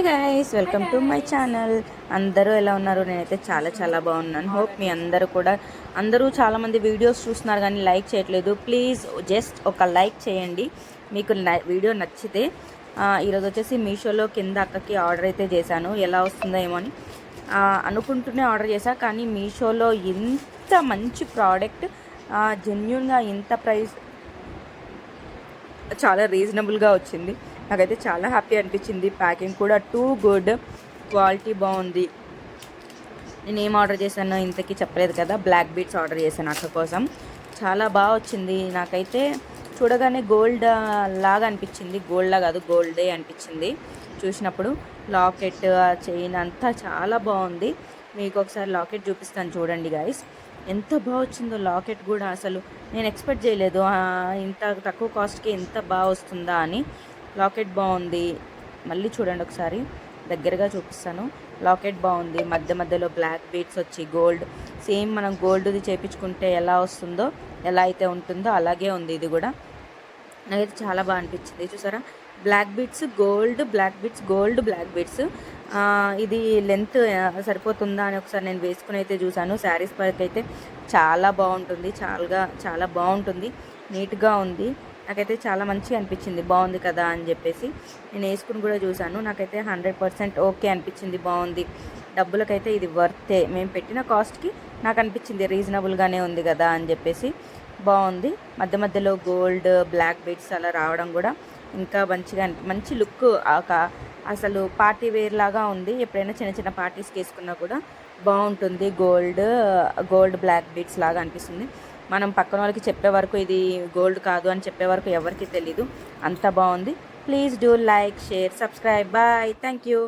Guys, welcome to my channel. అందరూ ఎలా ఉన్నారు? నేనైతే చాలా బాగున్నాను. హోప్ మీ అందరూ చాలామంది వీడియోస్ చూస్తున్నారు కానీ లైక్ చేయట్లేదు. ప్లీజ్ జస్ట్ ఒక లైక్ చేయండి మీకు వీడియో నచ్చితే. ఈరోజు వచ్చేసి మీషోలో కింద అక్కకి ఆర్డర్ అయితే చేశాను. ఎలా వస్తుందో ఏమో అని అనుకుంటూనే ఆర్డర్ చేశాను. కానీ మీషోలో ఇంత మంచి ప్రోడక్ట్, జెన్యూన్గా ఇంత ప్రైస్ చాలా రీజనబుల్గా వచ్చింది. నాకైతే చాలా హ్యాపీ అనిపించింది. ప్యాకింగ్ కూడా టూ గుడ్, క్వాలిటీ బాగుంది. నేను ఏం ఆర్డర్ చేశానో ఇంతకీ చెప్పలేదు కదా. బ్లాక్ బీట్స్ ఆర్డర్ చేశాను అక్క కోసం. చాలా బాగా వచ్చింది. నాకైతే చూడగానే గోల్డ్ లాగా అనిపించింది. గోల్డ్లా కాదు, గోల్డే అనిపించింది చూసినప్పుడు. లాకెట్, చైన్ అంతా చాలా బాగుంది. మీకు ఒకసారి లాకెట్ చూపిస్తాను చూడండి గైస్. ఎంత బాగా వచ్చిందో లాకెట్ కూడా. అసలు నేను ఎక్స్పెక్ట్ చేయలేదు ఇంత తక్కువ కాస్ట్కి ఎంత బాగా వస్తుందా అని. లాకెట్ బాగుంది. మళ్ళీ చూడండి ఒకసారి దగ్గరగా చూపిస్తాను. లాకెట్ బాగుంది. మధ్యలో బ్లాక్ బీడ్స్ వచ్చి గోల్డ్, సేమ్ మనం గోల్డ్ది చేయించుకుంటే ఎలా వస్తుందో, ఎలా అయితే ఉంటుందో అలాగే ఉంది ఇది కూడా. నాకైతే చాలా బాగా అనిపించింది. చూసారా, black beads gold, black beads gold, black beads. ఇది లెంత్ సరిపోతుందా అని ఒకసారి నేను వేసుకుని అయితే చూసాను. శారీస్ పైకి అయితే చాలా బాగుంటుంది. చాలా బాగుంటుంది. నీట్గా ఉంది. నాకైతే చాలా మంచిగా అనిపించింది. బాగుంది కదా అని చెప్పేసి నేను వేసుకుని కూడా చూసాను. నాకైతే 100% ఓకే అనిపించింది. బాగుంది. డబ్బులకైతే ఇది వర్తే. మేము పెట్టిన కాస్ట్కి నాకు అనిపించింది రీజనబుల్గానే ఉంది కదా అని చెప్పేసి. బాగుంది. మధ్యలో గోల్డ్, బ్లాక్ బీడ్స్ అలా రావడం కూడా ఇంకా మంచిగా మంచి లుక్. అసలు పార్టీ వేర్ లాగా ఉంది. ఎప్పుడైనా చిన్న పార్టీస్కి వేసుకున్నా కూడా బాగుంటుంది. గోల్డ్ బ్లాక్ బీడ్స్ లాగా అనిపిస్తుంది. మనం పక్కన వాళ్ళకి చెప్పే వరకు ఇది గోల్డ్ కాదు అని చెప్పే వరకు ఎవరికి తెలీదు. అంత బాగుంది. Please do like, share, subscribe. Bye. Thank you.